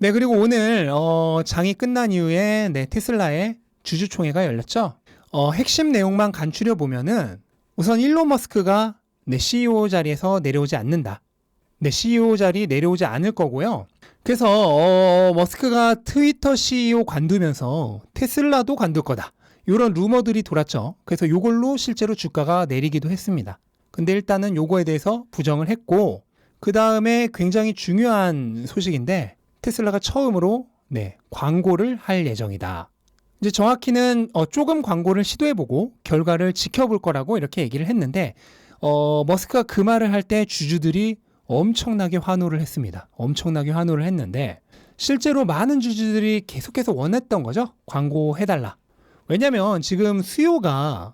네, 그리고 오늘 장이 끝난 이후에 테슬라의 주주총회가 열렸죠. 핵심 내용만 간추려 보면은 우선 일론 머스크가 CEO 자리에서 내려오지 않는다. CEO 자리 내려오지 않을 거고요. 그래서 머스크가 트위터 CEO 관두면서 테슬라도 관둘 거다. 이런 루머들이 돌았죠. 그래서 이걸로 실제로 주가가 내리기도 했습니다. 근데 일단은 요거에 대해서 부정을 했고, 그 다음에 굉장히 중요한 소식인데 테슬라가 처음으로 광고를 할 예정이다. 이제 정확히는 조금 광고를 시도해보고 결과를 지켜볼 거라고 이렇게 얘기를 했는데 머스크가 그 말을 할 때 주주들이 엄청나게 환호를 했습니다. 엄청나게 환호를 했는데 실제로 많은 주주들이 계속해서 원했던 거죠. 광고해달라. 왜냐면 지금 수요가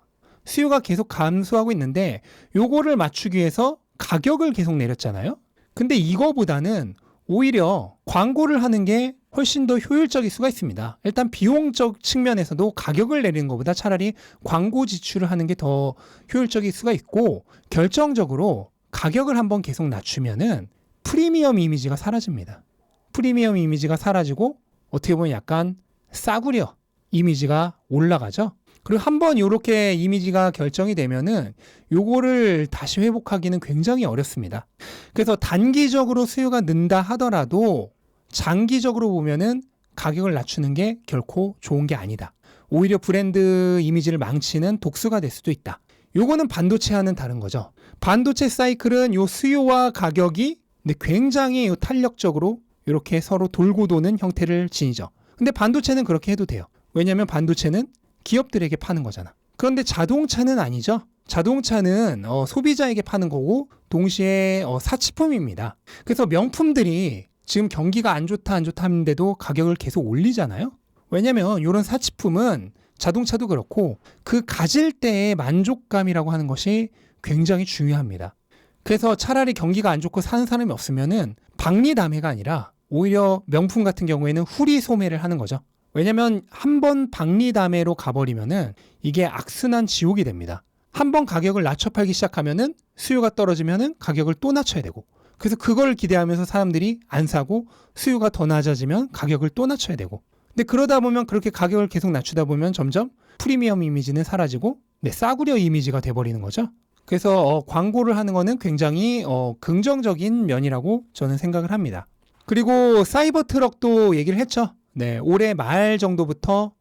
계속 감소하고 있는데 요거를 맞추기 위해서 가격을 계속 내렸잖아요. 근데 이거보다는 오히려 광고를 하는 게 훨씬 더 효율적일 수가 있습니다. 일단 비용적 측면에서도 가격을 내리는 것보다 차라리 광고 지출을 하는 게 더 효율적일 수가 있고, 결정적으로 가격을 한번 계속 낮추면은 프리미엄 이미지가 사라집니다. 프리미엄 이미지가 사라지고 어떻게 보면 약간 싸구려 이미지가 올라가죠. 그리고 한번 이렇게 이미지가 결정이 되면은 요거를 다시 회복하기는 굉장히 어렵습니다. 그래서 단기적으로 수요가 는다 하더라도 장기적으로 보면은 가격을 낮추는 게 결코 좋은 게 아니다. 오히려 브랜드 이미지를 망치는 독수가 될 수도 있다. 요거는 반도체와는 다른 거죠. 반도체 사이클은 요 수요와 가격이 굉장히 탄력적으로 이렇게 서로 돌고 도는 형태를 지니죠. 근데 반도체는 그렇게 해도 돼요. 왜냐하면 반도체는 기업들에게 파는 거잖아. 그런데 자동차는 아니죠. 자동차는 소비자에게 파는 거고 동시에 사치품입니다. 그래서 명품들이 지금 경기가 안 좋다 하는데도 가격을 계속 올리잖아요. 왜냐면 이런 사치품은 자동차도 그렇고 그 가질 때의 만족감이라고 하는 것이 굉장히 중요합니다. 그래서 차라리 경기가 안 좋고 사는 사람이 없으면은 박리담회가 아니라 오히려 명품 같은 경우에는 후리 소매를 하는 거죠. 왜냐면 한번 박리담회로 가버리면은 이게 악순환 지옥이 됩니다. 한번 가격을 낮춰 팔기 시작하면은 수요가 떨어지면은 가격을 또 낮춰야 되고, 그래서 그걸 기대하면서 사람들이 안 사고 수요가 더 낮아지면 가격을 또 낮춰야 되고, 근데 그러다 보면 그렇게 가격을 계속 낮추다 보면 점점 프리미엄 이미지는 사라지고 싸구려 이미지가 돼버리는 거죠. 그래서 광고를 하는 거는 굉장히 긍정적인 면이라고 저는 생각을 합니다. 그리고 사이버 트럭도 얘기를 했죠. 올해 말 정도부터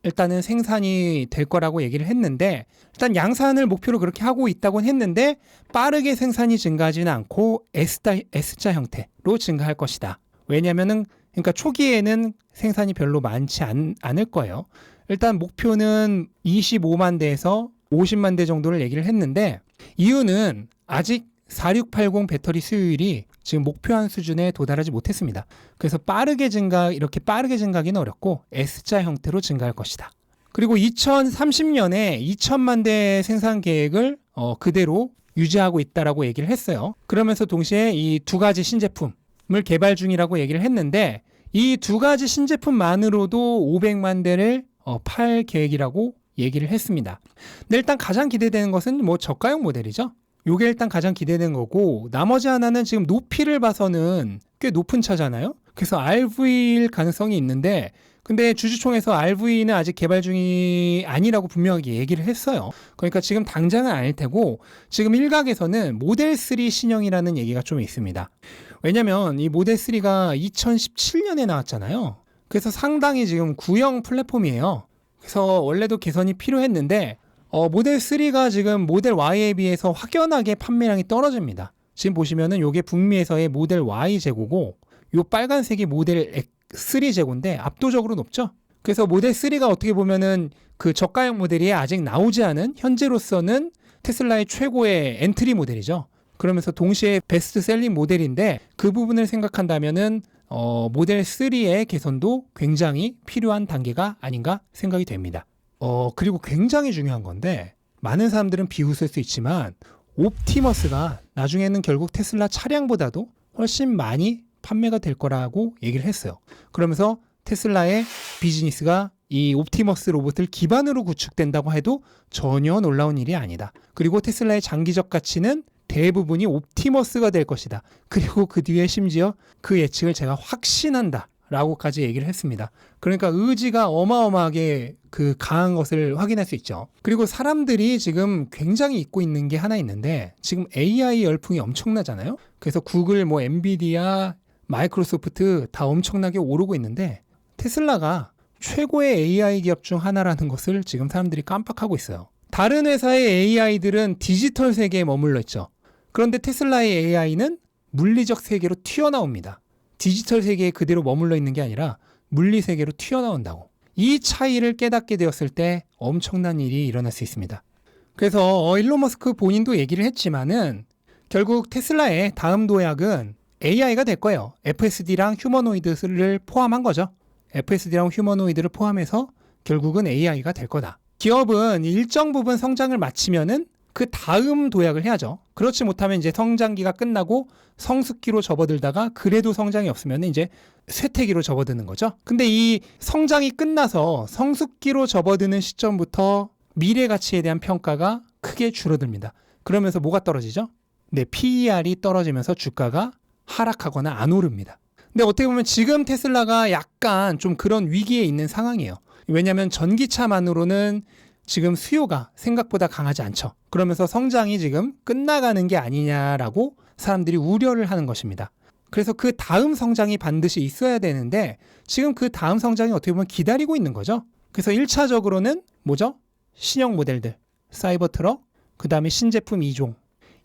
일단은 생산이 될 거라고 얘기를 했는데, 일단 양산을 목표로 그렇게 하고 있다고는 했는데 빠르게 생산이 증가하지는 않고 S자 형태로 증가할 것이다. 왜냐면은 그러니까 초기에는 생산이 별로 많지 않을 거예요. 일단 목표는 25만 대에서 50만 대 정도를 얘기를 했는데, 이유는 아직 4680 배터리 수요율이 지금 목표한 수준에 도달하지 못했습니다. 그래서 이렇게 빠르게 증가하기는 어렵고 S자 형태로 증가할 것이다. 그리고 2030년에 2천만 대 생산 계획을 그대로 유지하고 있다라고 얘기를 했어요. 그러면서 동시에 이 두 가지 신제품을 개발 중이라고 얘기를 했는데, 이 두 가지 신제품만으로도 500만 대를 팔 계획이라고 얘기를 했습니다. 근데 일단 가장 기대되는 것은 저가형 모델이죠. 요게 일단 가장 기대되는 거고, 나머지 하나는 지금 높이를 봐서는 꽤 높은 차잖아요. 그래서 RV일 가능성이 있는데, 근데 주주총회에서 RV는 아직 개발 중이 아니라고 분명하게 얘기를 했어요. 그러니까 지금 당장은 아닐 테고, 지금 일각에서는 모델 3 신형이라는 얘기가 좀 있습니다. 왜냐면 이 모델 3가 2017년에 나왔잖아요. 그래서 상당히 지금 구형 플랫폼이에요. 그래서 원래도 개선이 필요했는데 모델 3가 지금 모델 Y에 비해서 확연하게 판매량이 떨어집니다. 지금 보시면은 요게 북미에서의 모델 Y 재고고, 요 빨간색이 모델 3 재고인데 압도적으로 높죠. 그래서 모델 3가 어떻게 보면은 그 저가형 모델이 아직 나오지 않은, 현재로서는 테슬라의 최고의 엔트리 모델이죠. 그러면서 동시에 베스트 셀링 모델인데, 그 부분을 생각한다면은 모델 3의 개선도 굉장히 필요한 단계가 아닌가 생각이 됩니다. 그리고 굉장히 중요한 건데, 많은 사람들은 비웃을 수 있지만 옵티머스가 나중에는 결국 테슬라 차량보다도 훨씬 많이 판매가 될 거라고 얘기를 했어요. 그러면서 테슬라의 비즈니스가 이 옵티머스 로봇을 기반으로 구축된다고 해도 전혀 놀라운 일이 아니다. 그리고 테슬라의 장기적 가치는 대부분이 옵티머스가 될 것이다. 그리고 그 뒤에 심지어 그 예측을 제가 확신한다 라고까지 얘기를 했습니다. 그러니까 의지가 어마어마하게 그 강한 것을 확인할 수 있죠. 그리고 사람들이 지금 굉장히 잊고 있는 게 하나 있는데 지금 AI 열풍이 엄청나잖아요. 그래서 구글, 뭐 엔비디아, 마이크로소프트 다 엄청나게 오르고 있는데 테슬라가 최고의 AI 기업 중 하나라는 것을 지금 사람들이 깜빡하고 있어요. 다른 회사의 AI들은 디지털 세계에 머물러 있죠. 그런데 테슬라의 AI는 물리적 세계로 튀어나옵니다. 디지털 세계에 그대로 머물러 있는 게 아니라 물리 세계로 튀어나온다고. 이 차이를 깨닫게 되었을 때 엄청난 일이 일어날 수 있습니다. 그래서 일론 머스크 본인도 얘기를 했지만은 결국 테슬라의 다음 도약은 AI가 될 거예요. FSD랑 휴머노이드를 포함한 거죠. FSD랑 휴머노이드를 포함해서 결국은 AI가 될 거다. 기업은 일정 부분 성장을 마치면은 그 다음 도약을 해야죠. 그렇지 못하면 이제 성장기가 끝나고 성숙기로 접어들다가 그래도 성장이 없으면 이제 쇠퇴기로 접어드는 거죠. 근데 이 성장이 끝나서 성숙기로 접어드는 시점부터 미래 가치에 대한 평가가 크게 줄어듭니다. 그러면서 뭐가 떨어지죠? 네, PER이 떨어지면서 주가가 하락하거나 안 오릅니다. 근데 어떻게 보면 지금 테슬라가 약간 좀 그런 위기에 있는 상황이에요. 왜냐하면 전기차만으로는 지금 수요가 생각보다 강하지 않죠. 그러면서 성장이 지금 끝나가는 게 아니냐라고 사람들이 우려를 하는 것입니다. 그래서 그 다음 성장이 반드시 있어야 되는데 지금 그 다음 성장이 어떻게 보면 기다리고 있는 거죠. 그래서 1차적으로는 뭐죠? 신형 모델들, 사이버 트럭, 그 다음에 신제품 2종.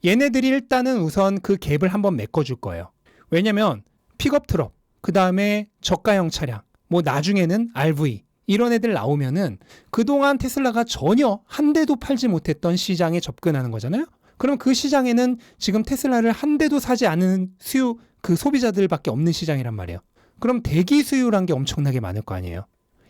얘네들이 일단은 우선 그 갭을 한번 메꿔줄 거예요. 왜냐면 픽업 트럭, 그 다음에 저가형 차량, 뭐 나중에는 RV 이런 애들 나오면은 그동안 테슬라가 전혀 한 대도 팔지 못했던 시장에 접근하는 거잖아요. 그럼 그 시장에는 지금 테슬라를 한 대도 사지 않은 그 소비자들밖에 없는 시장이란 말이에요. 그럼 대기 수요란 게 엄청나게 많을 거 아니에요.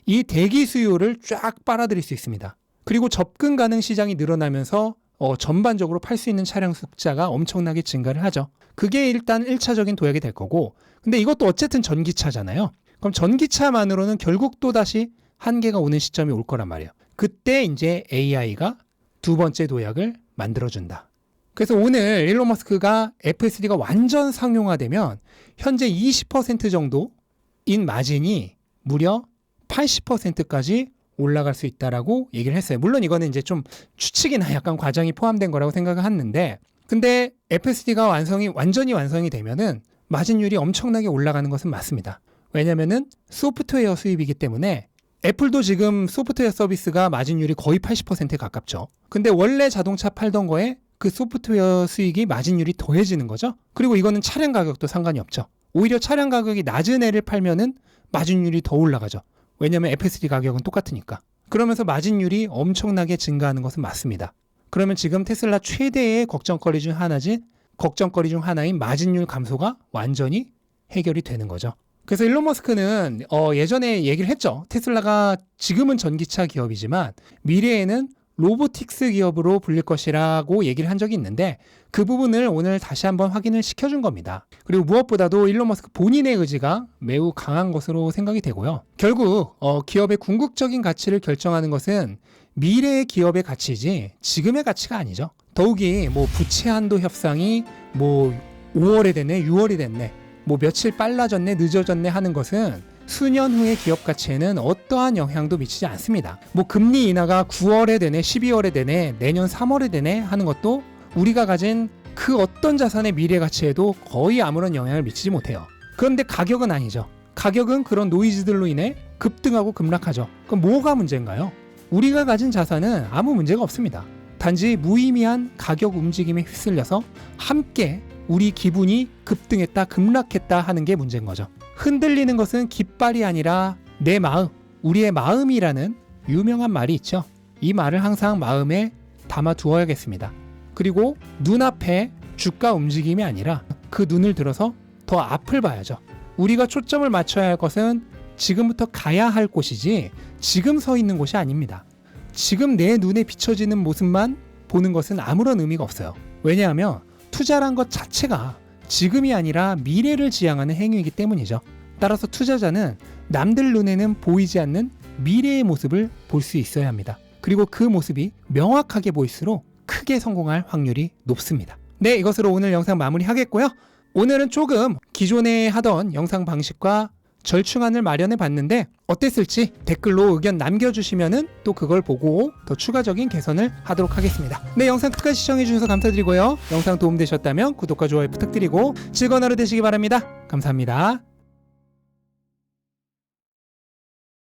이 대기 수요를 쫙 빨아들일 수 있습니다. 그리고 접근 가능 시장이 늘어나면서 전반적으로 팔 수 있는 차량 숫자가 엄청나게 증가를 하죠. 그게 일단 1차적인 도약이 될 거고, 근데 이것도 어쨌든 전기차잖아요. 그럼 전기차만으로는 결국 또다시 한계가 오는 시점이 올 거란 말이에요. 그때 이제 AI가 두 번째 도약을 만들어준다. 그래서 오늘 일론 머스크가 FSD가 완전 상용화되면 현재 20% 정도인 마진이 무려 80%까지 올라갈 수 있다라고 얘기를 했어요. 물론 이거는 이제 좀 추측이나 약간 과정이 포함된 거라고 생각을 했는데, 근데 FSD가 완전히 완성이 되면은 마진율이 엄청나게 올라가는 것은 맞습니다. 왜냐면은 소프트웨어 수입이기 때문에 애플도 지금 소프트웨어 서비스가 마진율이 거의 80%에 가깝죠. 근데 원래 자동차 팔던 거에 그 소프트웨어 수익이 마진율이 더해지는 거죠. 그리고 이거는 차량 가격도 상관이 없죠. 오히려 차량 가격이 낮은 애를 팔면은 마진율이 더 올라가죠. 왜냐면 FSD 가격은 똑같으니까. 그러면서 마진율이 엄청나게 증가하는 것은 맞습니다. 그러면 지금 테슬라 최대의 걱정거리 중 하나인 마진율 감소가 완전히 해결이 되는 거죠. 그래서 일론 머스크는 예전에 얘기를 했죠. 테슬라가 지금은 전기차 기업이지만 미래에는 로보틱스 기업으로 불릴 것이라고 얘기를 한 적이 있는데 그 부분을 오늘 다시 한번 확인을 시켜준 겁니다. 그리고 무엇보다도 일론 머스크 본인의 의지가 매우 강한 것으로 생각이 되고요. 결국 기업의 궁극적인 가치를 결정하는 것은 미래의 기업의 가치이지 지금의 가치가 아니죠. 더욱이 뭐 부채 한도 협상이 뭐 5월에 됐네, 6월이 됐네, 뭐 며칠 빨라졌네, 늦어졌네 하는 것은 수년 후의 기업 가치에는 어떠한 영향도 미치지 않습니다. 뭐 금리 인하가 9월에 되네, 12월에 되네, 내년 3월에 되네 하는 것도 우리가 가진 그 어떤 자산의 미래 가치에도 거의 아무런 영향을 미치지 못해요. 그런데 가격은 아니죠. 가격은 그런 노이즈들로 인해 급등하고 급락하죠. 그럼 뭐가 문제인가요? 우리가 가진 자산은 아무 문제가 없습니다. 단지 무의미한 가격 움직임에 휩쓸려서 함께 우리 기분이 급등했다, 급락했다 하는 게 문제인 거죠. 흔들리는 것은 깃발이 아니라 내 마음, 우리의 마음이라는 유명한 말이 있죠. 이 말을 항상 마음에 담아 두어야겠습니다. 그리고 눈앞에 주가 움직임이 아니라 그 눈을 들어서 더 앞을 봐야죠. 우리가 초점을 맞춰야 할 것은 지금부터 가야 할 곳이지 지금 서 있는 곳이 아닙니다. 지금 내 눈에 비춰지는 모습만 보는 것은 아무런 의미가 없어요. 왜냐하면 투자란 것 자체가 지금이 아니라 미래를 지향하는 행위이기 때문이죠. 따라서 투자자는 남들 눈에는 보이지 않는 미래의 모습을 볼 수 있어야 합니다. 그리고 그 모습이 명확하게 보일수록 크게 성공할 확률이 높습니다. 네, 이것으로 오늘 영상 마무리하겠고요. 오늘은 조금 기존에 하던 영상 방식과 절충안을 마련해 봤는데 어땠을지 댓글로 의견 남겨주시면은 또 그걸 보고 더 추가적인 개선을 하도록 하겠습니다. 네, 영상 끝까지 시청해주셔서 감사드리고요. 영상 도움되셨다면 구독과 좋아요 부탁드리고 즐거운 하루 되시기 바랍니다. 감사합니다.